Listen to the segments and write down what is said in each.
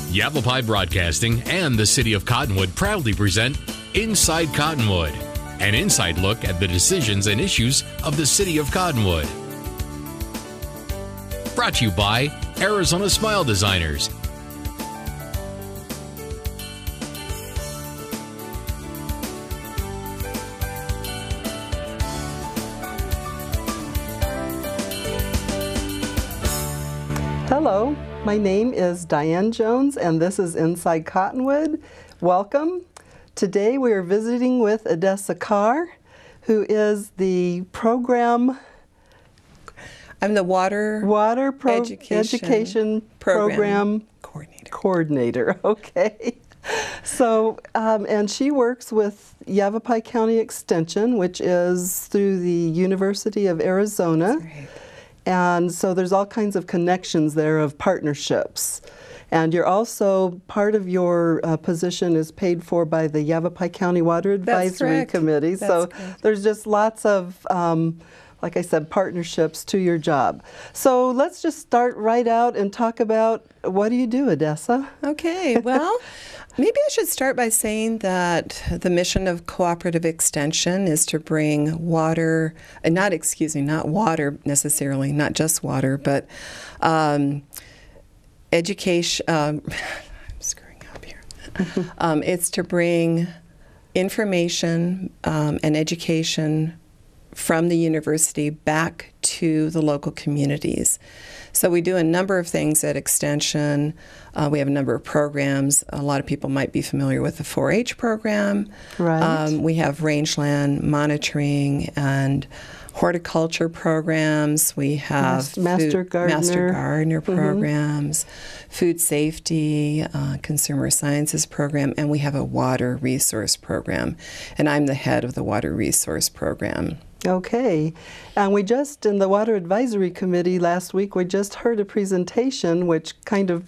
Yavapai Broadcasting and the City of Cottonwood proudly present Inside Cottonwood, an inside look at the decisions and issues of the City of Cottonwood. Brought to you by Arizona Smile Designers. Hello, my name is Diane Jones and this is Inside Cottonwood. Welcome. Today we are visiting with Odessa Carr, who is the program... I'm the Water Education Program Coordinator. Okay. So, and she works with Yavapai County Extension, which is through the University of Arizona. That's right. And so there's all kinds of connections there of partnerships. And you're also, part of your position is paid for by the Yavapai County Water Advisory Committee. So there's just lots of, like I said, partnerships to your job. So let's just start right out and talk about, what do you do, Odessa? Okay, well, maybe I should start by saying that the mission of Cooperative Extension is to bring water, not water necessarily, not just water, but education, I'm screwing up here. It's to bring information and education from the university back to the local communities. So we do a number of things at Extension. We have a number of programs. A lot of people might be familiar with the 4-H program. Right. We have rangeland monitoring and horticulture programs. We have Master Gardener programs, food safety, consumer sciences program, and we have a water resource program. And I'm the head of the water resource program. Okay, and we just, in the Water Advisory Committee last week, we just heard a presentation which kind of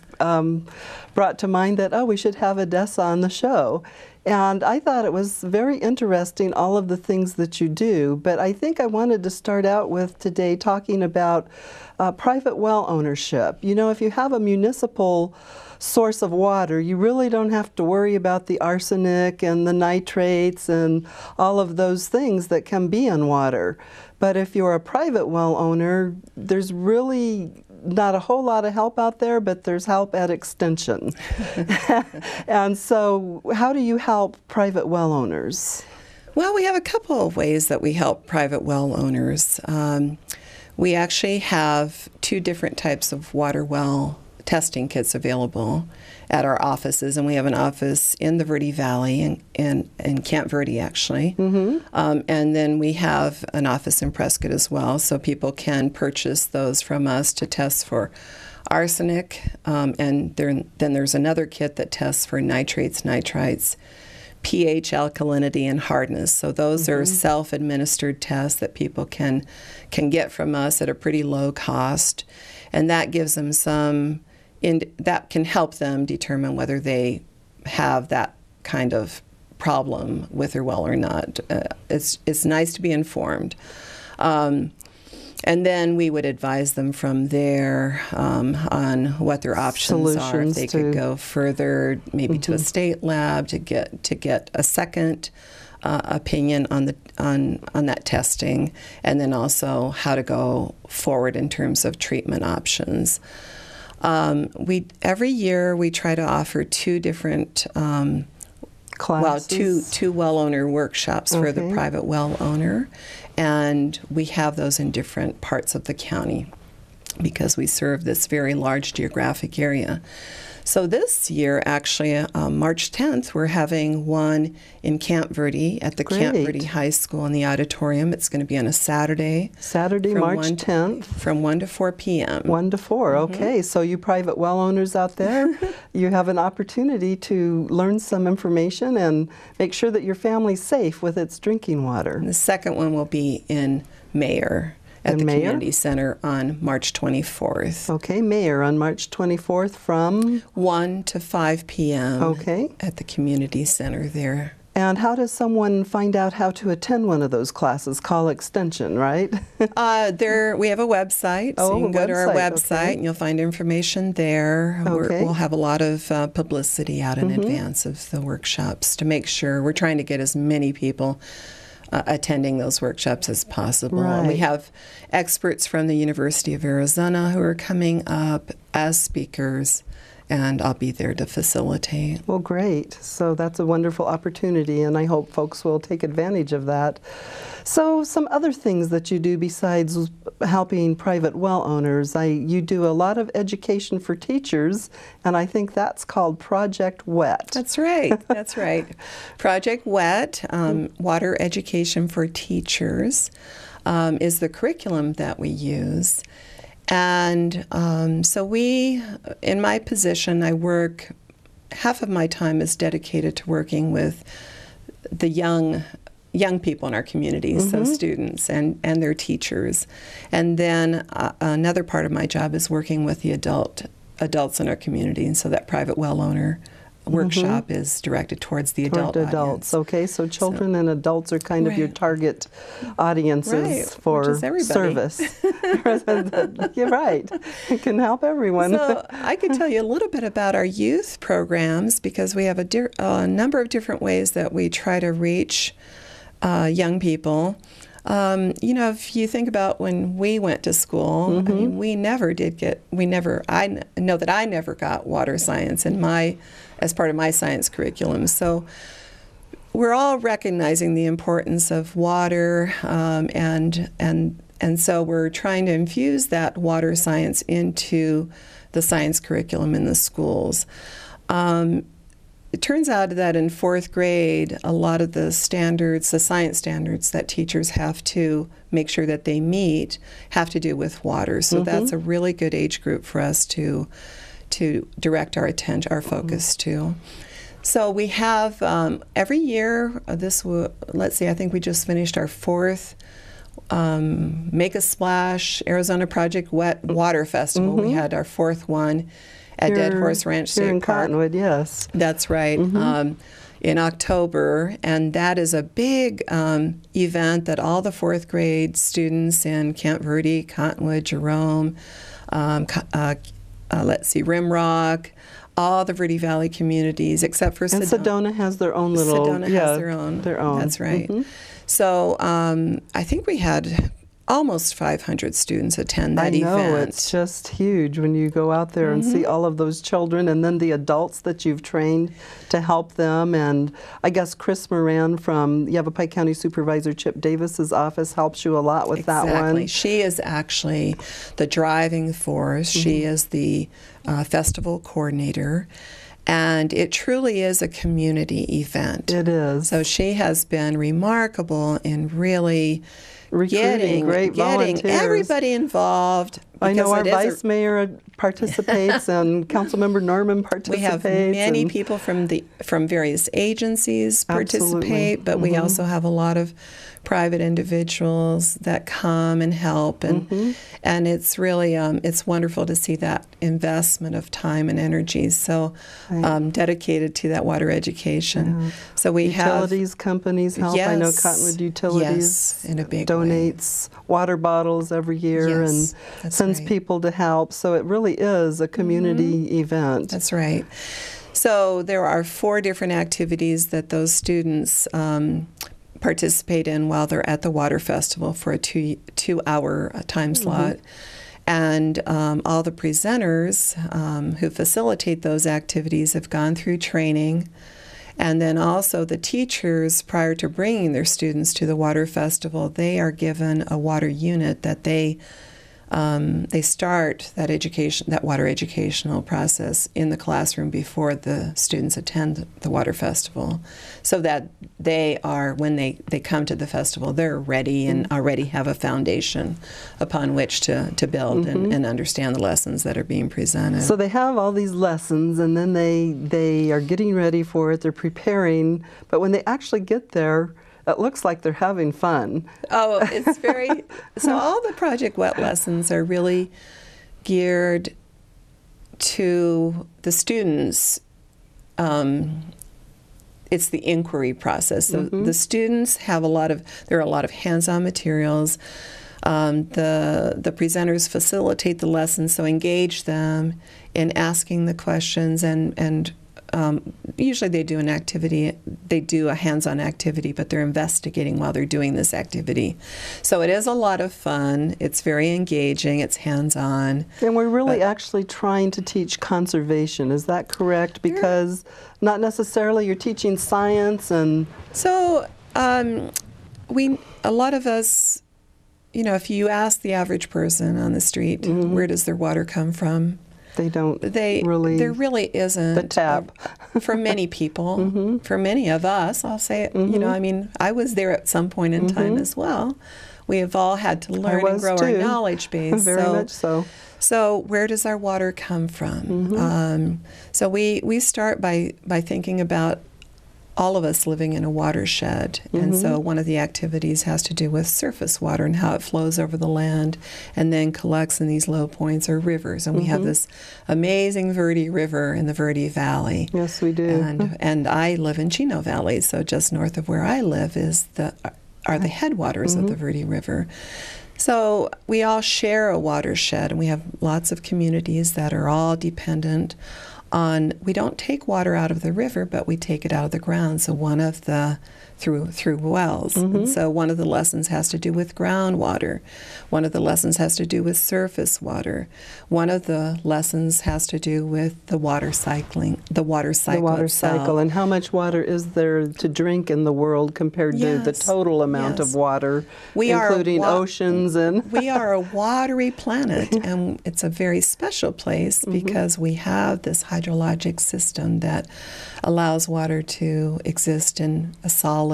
brought to mind that, oh, we should have Odessa on the show. And I thought it was very interesting, all of the things that you do, but I think I wanted to start out with today talking about private well ownership. You know, if you have a municipal source of water, you really don't have to worry about the arsenic and the nitrates and all of those things that can be in water. But if you're a private well owner, there's really not a whole lot of help out there, but there's help at Extension. And so how do you help private well owners? Well, we have a couple of ways that we help private well owners. We actually have two different types of water well testing kits available at our offices, and we have an office in the Verde Valley, in Camp Verde, actually. And then we have an office in Prescott as well, so people can purchase those from us to test for arsenic, and then there's another kit that tests for nitrates, nitrites, pH, alkalinity, and hardness. So those are self-administered tests that people can get from us at a pretty low cost, and that gives them some, that can help them determine whether they have that kind of problem with their well or not. It's nice to be informed. And then we would advise them from there on what their options are. If they could go further, maybe to a state lab to get a second opinion on that testing, and then also how to go forward in terms of treatment options. Every year we try to offer two different two well owner workshops for the private well owner, and we have those in different parts of the county because we serve this very large geographic area. So this year, actually, March 10th, we're having one in Camp Verde at the Camp Verde High School in the auditorium. It's going to be on a Saturday. Saturday, March 10th. From 1 to 4 p.m. 1 to 4, okay. So you private well owners out there, you have an opportunity to learn some information and make sure that your family's safe with its drinking water. And the second one will be in Mayer at the Community Center on March 24th. Okay, Mayer on March 24th from 1 to 5 p.m. Okay. At the Community Center there. And how does someone find out how to attend one of those classes? Call Extension, right? We have a website, so you can go to our website and you'll find information there. Okay. We'll have a lot of publicity out in advance of the workshops to make sure we're trying to get as many people attending those workshops as possible. Right. And we have experts from the University of Arizona who are coming up as speakers, and I'll be there to facilitate. Well, great. So that's a wonderful opportunity, and I hope folks will take advantage of that. So some other things that you do besides helping private well owners, you do a lot of education for teachers, and I think that's called Project WET. That's right. That's right. Project WET, Water Education for Teachers, is the curriculum that we use. And so in my position, half of my time is dedicated to working with the young people in our community, so students and their teachers. And then another part of my job is working with the adults in our community, and so that private well owner workshop is directed towards the adult audience. Okay, so children and adults are kind of your target audiences for service. You're right. It can help everyone. So I could tell you a little bit about our youth programs, because we have a number of different ways that we try to reach young people. If you think about when we went to school, I mean, I know that I never got water science as part of my science curriculum. So we're all recognizing the importance of water, and so we're trying to infuse that water science into the science curriculum in the schools. It turns out that in 4th grade, a lot of the standards, the science standards that teachers have to make sure that they meet, have to do with water. So that's a really good age group for us to direct our attention, our focus to. So we have every year. Let's see. I think we just finished our 4th Make a Splash Arizona Project WET Water Festival. We had our 4th one at Dead Horse Ranch State here in Park. Cottonwood, yes. That's right. In October, and that is a big event that all the 4th grade students in Camp Verde, Cottonwood, Jerome, Rimrock, all the Verde Valley communities except for Sedona. And Sedona has their own little. Sedona has their own. That's right. So I think we had almost 500 students attend that event. I know, it's just huge when you go out there and see all of those children, and then the adults that you've trained to help them. And I guess Chris Moran from Yavapai County Supervisor Chip Davis's office helps you a lot with that one. Exactly. She is actually the driving force. She is the festival coordinator. And it truly is a community event. It is. So she has been remarkable in really getting everybody involved. I know our vice mayor participates and Councilmember Norman participates. We have many people from various agencies participate, but we also have a lot of private individuals that come and help, and it's really it's wonderful to see that investment of time and energy so dedicated to that water education. So we utilities companies help. I know Cottonwood Utilities in a big donates water bottles every year and sends people to help. So it really is a community event. That's right. So there are 4 different activities that those students participate in while they're at the Water Festival for a 2-hour time slot. And all the presenters who facilitate those activities have gone through training. And then also the teachers, prior to bringing their students to the Water Festival, they are given a water unit that they start that water educational process in the classroom before the students attend the Water Festival, so that when they come to the festival, they're ready and already have a foundation upon which to build and understand the lessons that are being presented. So they have all these lessons, and then they are getting ready for it, they're preparing, but when they actually get there, it looks like they're having fun. Oh, it's very... So all the Project WET lessons are really geared to the students it's the inquiry process. So the students have there are a lot of hands-on materials. The presenters facilitate the lessons, so engage them in asking the questions, and usually they do an activity, they do a hands-on activity, but they're investigating while they're doing this activity. So it is a lot of fun. It's very engaging. It's hands-on. And we're really actually trying to teach conservation. Is that correct? Because not necessarily you're teaching science and... So a lot of us, you know, if you ask the average person on the street, where does their water come from? They don't there really isn't. The tap. For many people, for many of us, I'll say it, you know, I mean, I was there at some point in time as well. We have all had to learn and grow our knowledge base. Very much so. So where does our water come from? So we start by thinking about all of us living in a watershed. And so one of the activities has to do with surface water and how it flows over the land and then collects in these low points or rivers. And we have this amazing Verde River in the Verde Valley. Yes, we do. And I live in Chino Valley, so just north of where I live are the headwaters of the Verde River. So we all share a watershed, and we have lots of communities that are all dependent on, we don't take water out of the river, but we take it out of the ground. So one of the, through wells. And so one of the lessons has to do with groundwater. One of the lessons has to do with surface water. One of the lessons has to do with the water cycling, the water cycle itself. And how much water is there to drink in the world compared to the total amount of water, including oceans and... We are a watery planet, and it's a very special place because we have this hydrologic system that allows water to exist in a solid,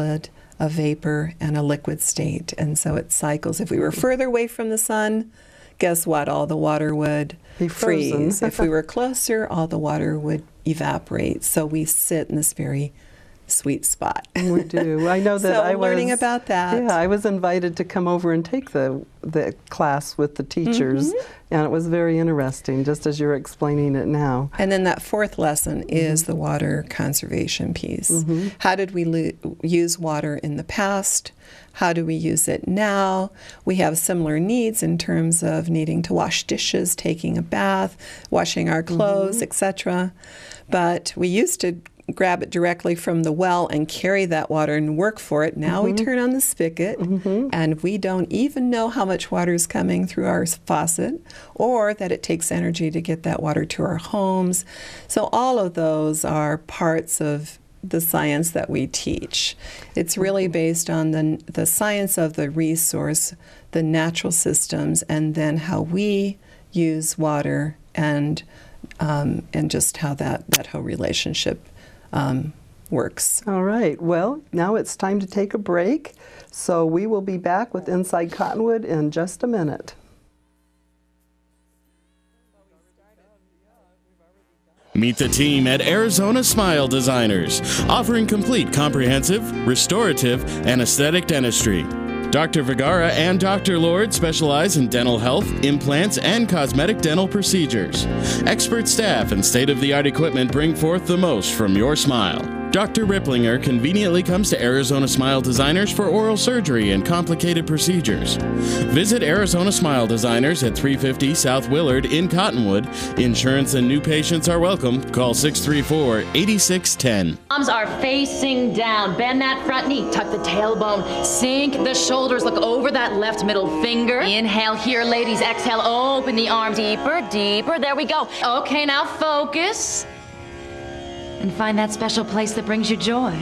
a vapor, and a liquid state. And so it cycles. If we were further away from the sun, guess what? All the water would freeze. If we were closer, all the water would evaporate. So we sit in this very sweet spot. We do. I know that so I was learning about that. Yeah, I was invited to come over and take the class with the teachers, and it was very interesting, just as you're explaining it now. And then that fourth lesson is the water conservation piece. How did we use water in the past? How do we use it now? We have similar needs in terms of needing to wash dishes, taking a bath, washing our clothes, etc. But we used to grab it directly from the well and carry that water and work for it. Now we turn on the spigot and we don't even know how much water is coming through our faucet, or that it takes energy to get that water to our homes. So all of those are parts of the science that we teach. It's really based on the science of the resource, the natural systems, and then how we use water and just how that whole relationship works. All right. Well, now it's time to take a break. So we will be back with Inside Cottonwood in just a minute. Meet the team at Arizona Smile Designers, offering complete, comprehensive, restorative, and aesthetic dentistry. Dr. Vergara and Dr. Lord specialize in dental health, implants, and cosmetic dental procedures. Expert staff and state-of-the-art equipment bring forth the most from your smile. Dr. Ripplinger conveniently comes to Arizona Smile Designers for oral surgery and complicated procedures. Visit Arizona Smile Designers at 350 South Willard in Cottonwood. Insurance and new patients are welcome. Call 634-8610. Arms are facing down. Bend that front knee. Tuck the tailbone. Sink the shoulders. Look over that left middle finger. Inhale here, ladies. Exhale. Open the arm deeper, deeper. There we go. Okay, now focus. And find that special place that brings you joy.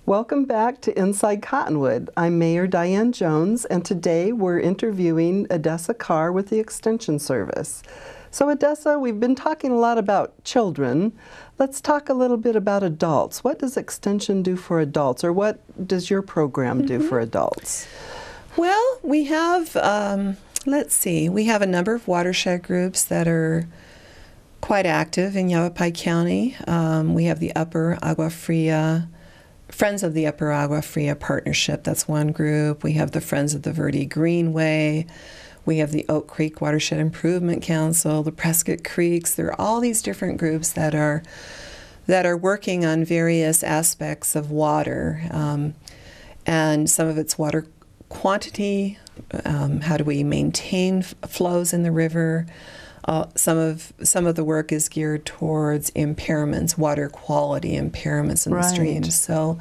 Welcome back to Inside Cottonwood. I'm Mayor Diane Jones, and today we're interviewing Odessa Carr with the Extension Service. So Odessa, we've been talking a lot about children. Let's talk a little bit about adults. What does Extension do for adults, or what does your program do for adults? Well, we have Let's see. We have a number of watershed groups that are quite active in Yavapai County. We have the Upper Agua Fria, Friends of the Upper Agua Fria Partnership. That's one group. We have the Friends of the Verde Greenway. We have the Oak Creek Watershed Improvement Council, the Prescott Creeks. There are all these different groups that are working on various aspects of water, and some of it's water quantity. How do we maintain flows in the river? Some of the work is geared towards impairments, water quality impairments in the streams. So,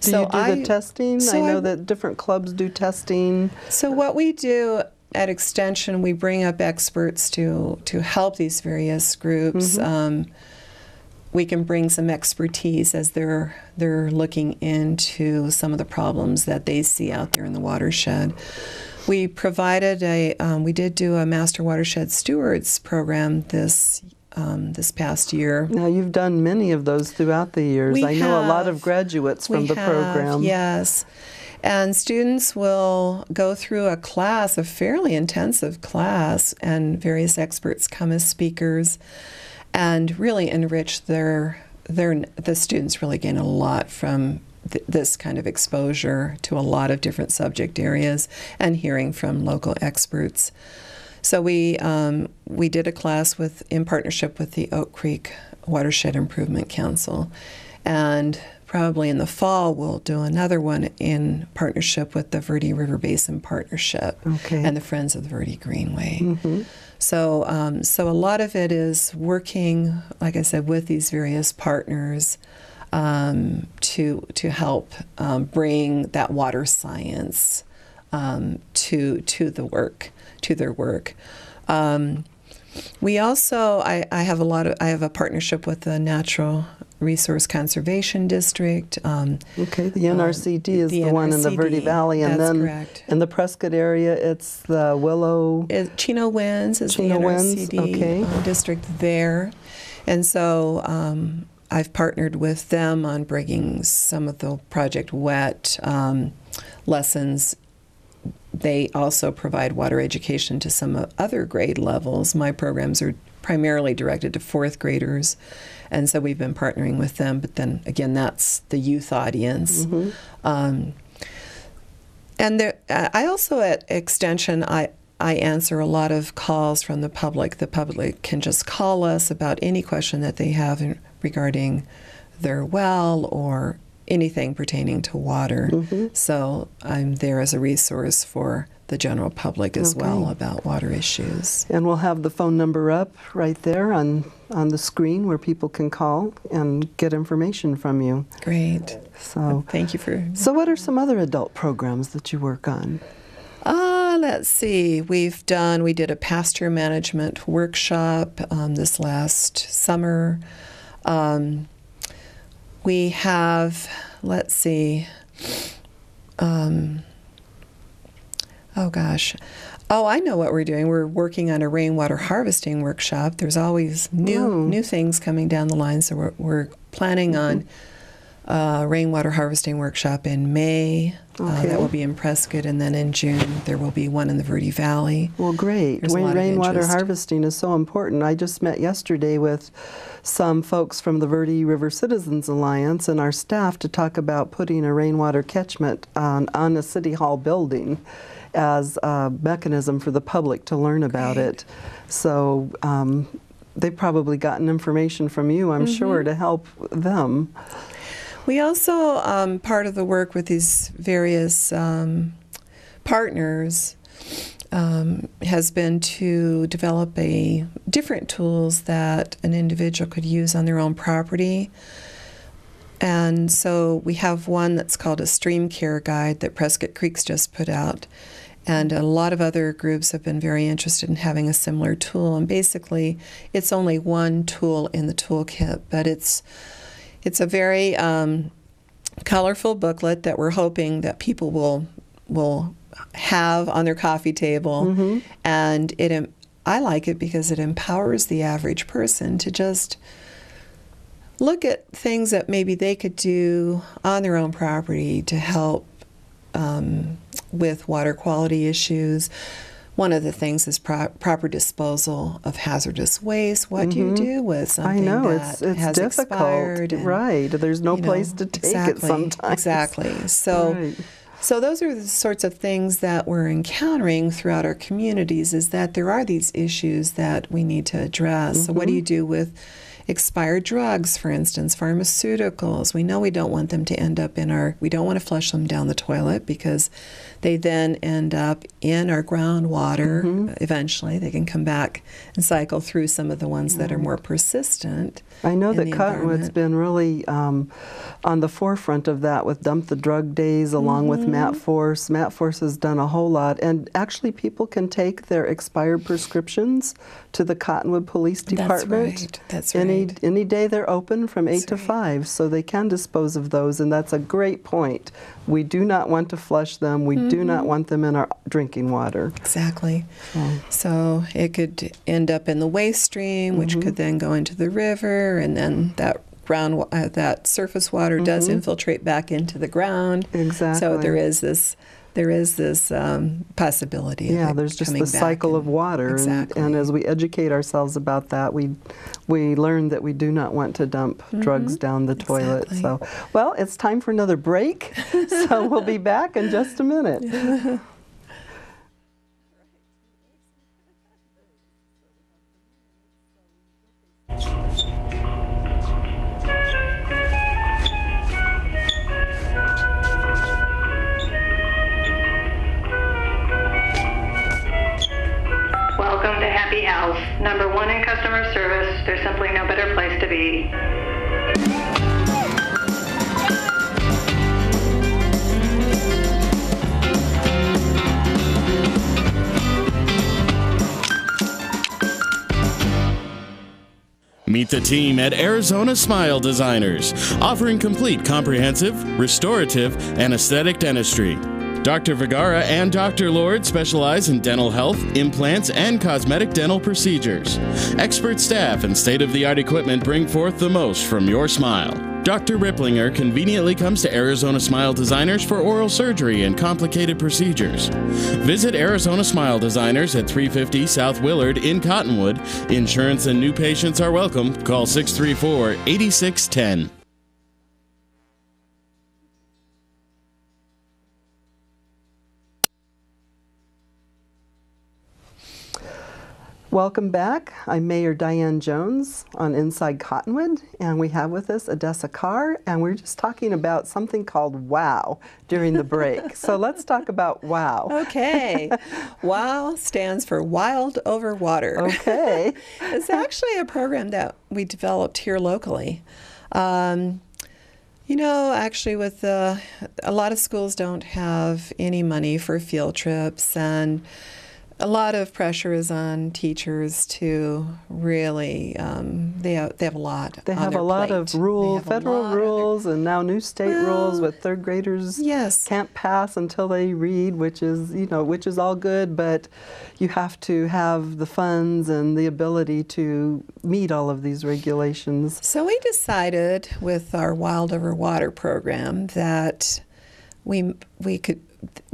do you do the testing? I know that different clubs do testing. So what we do at Extension, we bring up experts to help these various groups. We can bring some expertise as they're looking into some of the problems that they see out there in the watershed. We provided we did do a Master Watershed Stewards program this past year. Now, you've done many of those throughout the years. I know a lot of graduates from the program. Yes. And students will go through a class, a fairly intensive class, and various experts come as speakers and really enrich the students really gain a lot from this kind of exposure to a lot of different subject areas and hearing from local experts. So we did a class in partnership with the Oak Creek Watershed Improvement Council, and probably in the fall we'll do another one in partnership with the Verde River Basin Partnership and the Friends of the Verde Greenway. So a lot of it is working, like I said, with these various partners to help bring that water science to their work. We also I have a partnership with the Natural Resource Conservation District. The NRCD is the one in the Verde Valley, and that's then correct. In the Prescott area, it's the Willow. Chino Winds is Chino the Winds, NRCD district there, and so I've partnered with them on bringing some of the Project WET lessons. They also provide water education to some other grade levels. My programs are primarily directed to fourth graders, and so we've been partnering with them. But then again, that's the youth audience. And I also at Extension, I answer a lot of calls from the public. The public can just call us about any question that they have regarding their well or anything pertaining to water. So I'm there as a resource for the general public as well about water issues. And we'll have the phone number up right there on the screen where people can call and get information from you. Great. So thank you for... So what are some other adult programs that you work on? Let's see. We did a pasture management workshop this last summer. We have, let's see, I know what we're doing. We're working on a rainwater harvesting workshop. There's always new things coming down the line, so we're planning on a rainwater harvesting workshop in May. That will be in Prescott, and then in June there will be one in the Verde Valley. Well, great. Rainwater harvesting is so important. I just met yesterday with some folks from the Verde River Citizens Alliance and our staff to talk about putting a rainwater catchment on a City Hall building as a mechanism for the public to learn about it. So they've probably gotten information from you, I'm sure, to help them. We also, part of the work with these various partners has been to develop different tools that an individual could use on their own property. And so we have one that's called a stream care guide that Prescott Creek's just put out. And a lot of other groups have been very interested in having a similar tool. And basically, it's only one tool in the toolkit, but it's a very colorful booklet that we're hoping that people will have on their coffee table. And I like it because it empowers the average person to just look at things that maybe they could do on their own property to help with water quality issues. one of the things is proper disposal of hazardous waste. What do you do with something that it's has difficult, expired? And, right? There's no place to take it sometimes. Exactly. So. Right. So those are the sorts of things that we're encountering throughout our communities, is that there are these issues that we need to address. So what do you do with expired drugs, for instance, pharmaceuticals? We know we don't want them to end up we don't want to flush them down the toilet, because they then end up in our groundwater. Eventually, they can come back and cycle through some of the ones that are more persistent. I know that Cottonwood's been really on the forefront of that with Dump the Drug Days, along with Matt Force. Matt Force has done a whole lot. And actually, people can take their expired prescriptions to the Cottonwood Police Department. That's right. Any day they're open from 8 to 5, so they can dispose of those. And that's a great point. We do not want to flush them. We do not want them in our drinking water. Exactly. So it could end up in the waste stream, which could then go into the river, and then that surface water does infiltrate back into the ground. Exactly. So there is this possibility. Yeah, of there's just coming the cycle of water. Exactly. And as we educate ourselves about that, we learn that we do not want to dump drugs down the toilet. Exactly. So, well, it's time for another break. So we'll be back in just a minute. Welcome to Happy House, #1 in customer service. There's simply no better place to be. Meet the team at Arizona Smile Designers, offering complete, comprehensive, restorative, and aesthetic dentistry. Dr. Vergara and Dr. Lord specialize in dental health, implants, and cosmetic dental procedures. Expert staff and state-of-the-art equipment bring forth the most from your smile. Dr. Ripplinger conveniently comes to Arizona Smile Designers for oral surgery and complicated procedures. Visit Arizona Smile Designers at 350 South Willard in Cottonwood. Insurance and new patients are welcome. Call 634-8610. Welcome back. I'm Mayor Diane Jones on Inside Cottonwood, and we have with us Odessa Carr, and we're just talking about something called WOW during the break. So let's talk about WOW. Okay. WOW stands for Wild Over Water. Okay. It's actually a program that we developed here locally. Actually with a lot of schools don't have any money for field trips, and a lot of pressure is on teachers to really, they have a lot. They have a lot of federal rules, and now new state rules with third graders can't pass until they read, which is all good, but you have to have the funds and the ability to meet all of these regulations. So we decided with our Wild Over Water program that we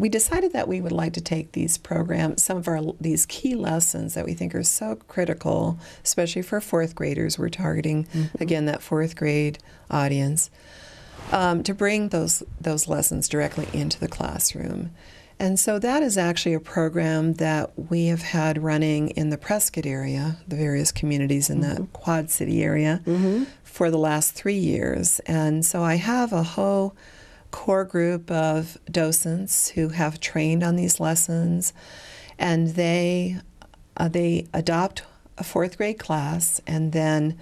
decided that we would like to take these programs, some of these key lessons that we think are so critical, especially for fourth graders. We're targeting, again, that fourth grade audience, to bring those lessons directly into the classroom. And so that is actually a program that we have had running in the Prescott area, the various communities in the Quad City area, for the last 3 years. And so I have a whole core group of docents who have trained on these lessons, and they adopt a fourth grade class and then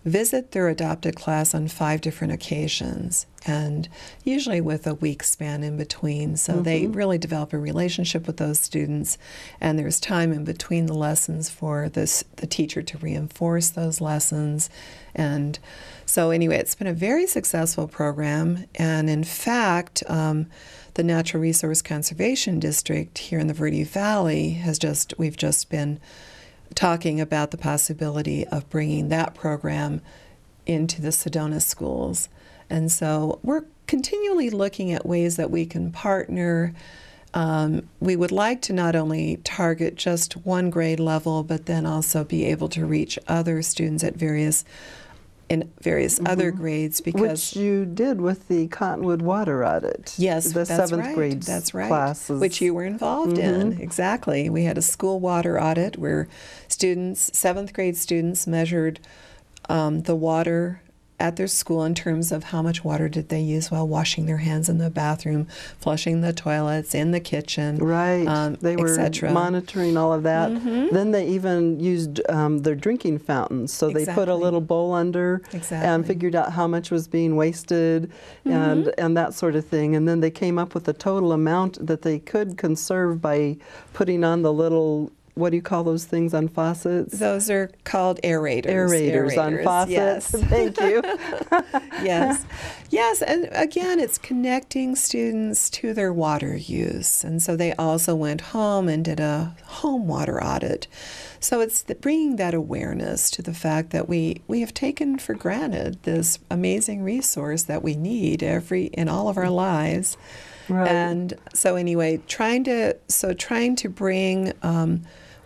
visit their adopted class on 5 different occasions, and usually with a week span in between. So they really develop a relationship with those students, and there's time in between the lessons for the teacher to reinforce those lessons. And so anyway, it's been a very successful program, and in fact, the Natural Resource Conservation District here in the Verde Valley we've just been talking about the possibility of bringing that program into the Sedona schools. And so we're continually looking at ways that we can partner we would like to not only target just one grade level, but then also be able to reach other students at various other grades, because which you did with the Cottonwood water audit. Yes, the that's 7th right. grade That's right. classes, which you were involved in. Exactly. We had a school water audit where students, 7th grade students, measured the water at their school in terms of how much water did they use while washing their hands in the bathroom, flushing the toilets, in the kitchen, right? They were monitoring all of that. Then they even used their drinking fountains, so they put a little bowl under and figured out how much was being wasted and that sort of thing. And then they came up with a total amount that they could conserve by putting on the little, what do you call those things on faucets? Those are called aerators. Aerators on faucets. Yes. Thank you. Yes. Yes, and again, it's connecting students to their water use. And so they also went home and did a home water audit. So it's bringing that awareness to the fact that we have taken for granted this amazing resource that we need in all of our lives. Right. And so anyway, trying to bring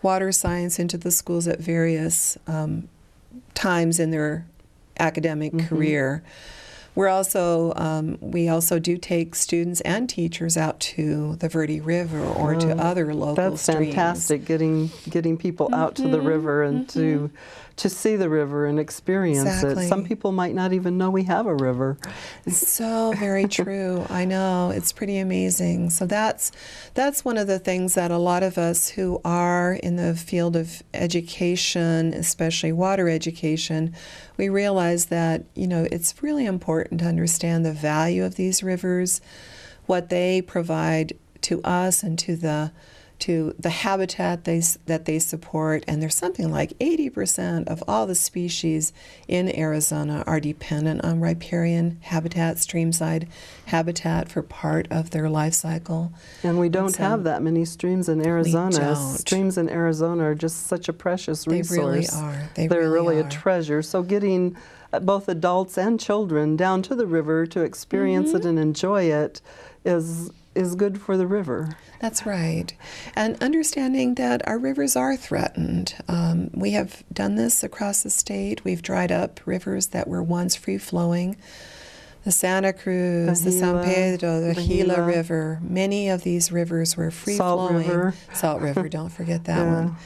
water science into the schools at various times in their academic career. We also do take students and teachers out to the Verde River or to other local streams. That's fantastic, getting people out to the river and to see the river and experience it. Some people might not even know we have a river. So very true. I know. It's pretty amazing. So that's one of the things that a lot of us who are in the field of education, especially water education, we realize that, it's really important to understand the value of these rivers, what they provide to us and to the habitat that they support. And there's something like 80% of all the species in Arizona are dependent on riparian habitat, streamside habitat, for part of their life cycle. And we don't have that many streams in Arizona. We don't. Streams in Arizona are just such a precious resource. They really are. They're really a treasure. So getting both adults and children down to the river to experience it and enjoy it is good for the river. That's right. And understanding that our rivers are threatened. We have done this across the state. We've dried up rivers that were once free-flowing. The Santa Cruz, the San Pedro, the Gila River. Many of these rivers were free-flowing. Salt River, don't forget that one.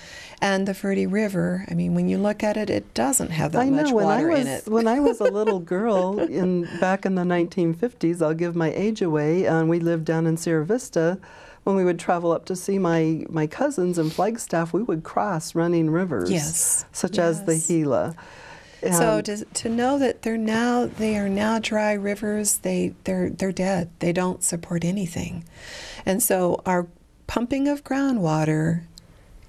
And the Verde River, when you look at it, it doesn't have that much water in it. When I was a little girl, back in the 1950s, I'll give my age away, and we lived down in Sierra Vista. When we would travel up to see my cousins in Flagstaff, we would cross running rivers, such as the Gila. So to know that they are now dry rivers, they're dead. They don't support anything. And so our pumping of groundwater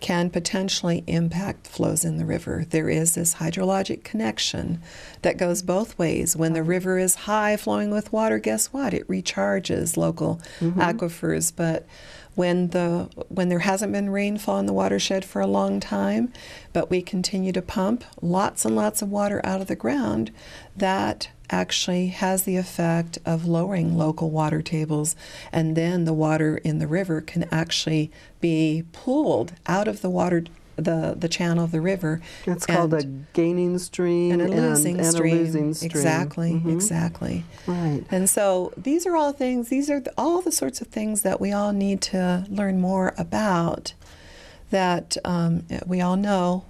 can potentially impact flows in the river. There is this hydrologic connection that goes both ways. When the river is high flowing with water, guess what? It recharges local aquifers. But when there hasn't been rainfall in the watershed for a long time, but we continue to pump lots and lots of water out of the ground, that actually has the effect of lowering local water tables, and then the water in the river can actually be pulled out of the water, the channel of the river. It's called a gaining stream and a losing stream. Exactly, exactly. Right. And so these are all the sorts of things that we all need to learn more about, that we all know.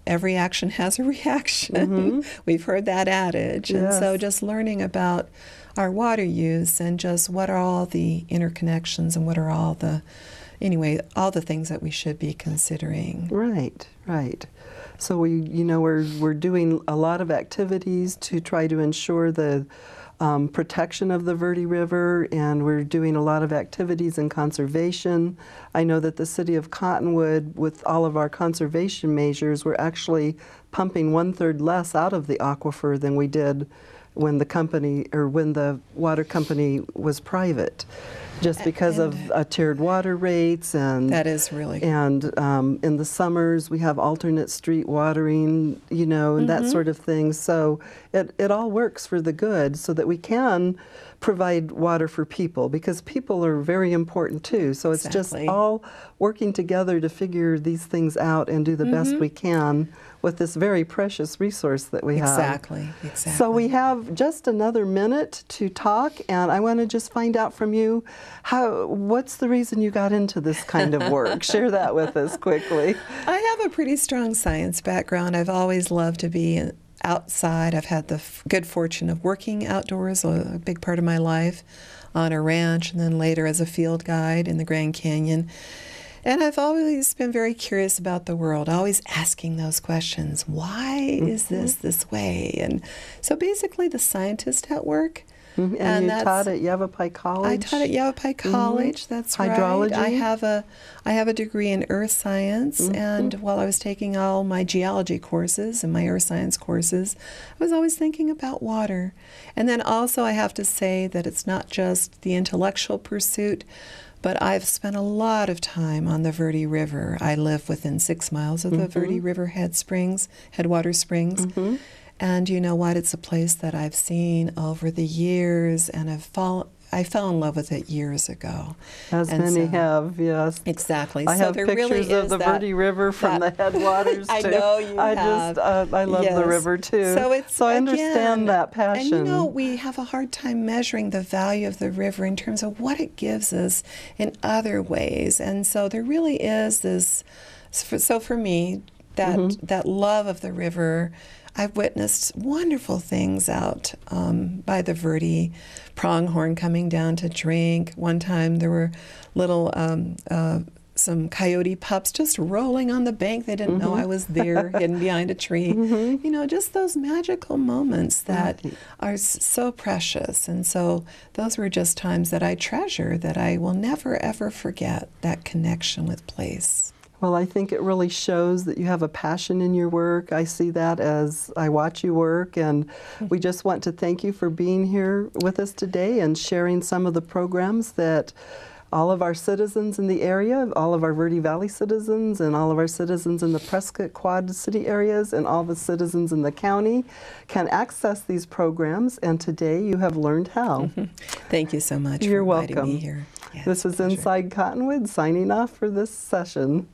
Every action has a reaction. We've heard that adage. And so just learning about our water use and just what are all the interconnections and what are all the things that we should be considering. Right. So we're doing a lot of activities to try to ensure the protection of the Verde River, and we're doing a lot of activities in conservation. I know that the city of Cottonwood, with all of our conservation measures, we're actually pumping 1/3 less out of the aquifer than we did when the water company was private. just because of tiered water rates, and that is really, and in the summers we have alternate street watering, you know, and that sort of thing. So it all works for the good, so that we can provide water for people, because people are very important too. So it's just all working together to figure these things out and do the best we can with this very precious resource that we have. Exactly. So we have just another minute to talk, and I want to just find out from you, what's the reason you got into this kind of work? Share that with us quickly. I have a pretty strong science background. I've always loved to be outside. I've had the good fortune of working outdoors a big part of my life on a ranch, and then later as a field guide in the Grand Canyon. And I've always been very curious about the world, always asking those questions. Why is this way? And so basically the scientist at work. And you taught at Yavapai College? I taught at Yavapai College, that's Hydrology? right. I have a degree in earth science, and while I was taking all my geology courses and my earth science courses, I was always thinking about water. And then also I have to say that it's not just the intellectual pursuit, but I've spent a lot of time on the Verde River. I live within 6 miles of the Verde River headwater springs. And you know what? It's a place that I've seen over the years, and I fell in love with it years ago. As many have, yes. Exactly. I have pictures of the Verde River from the headwaters too. I know you have. I love the river too. So I understand that passion. And you know, we have a hard time measuring the value of the river in terms of what it gives us in other ways. And so there really is this. So for me, that love of the river. I've witnessed wonderful things out by the Verde, pronghorn coming down to drink. One time there were little, some coyote pups just rolling on the bank. They didn't know I was there, hidden behind a tree. You know, just those magical moments that are so precious. And so those were just times that I treasure, that I will never, ever forget, that connection with place. Well, I think it really shows that you have a passion in your work. I see that as I watch you work, and we just want to thank you for being here with us today and sharing some of the programs that all of our citizens in the area, all of our Verde Valley citizens, and all of our citizens in the Prescott Quad City areas, and all the citizens in the county can access these programs, and today you have learned how. Thank you so much You're for inviting welcome. me here. Yeah, this is Inside Cottonwood signing off for this session.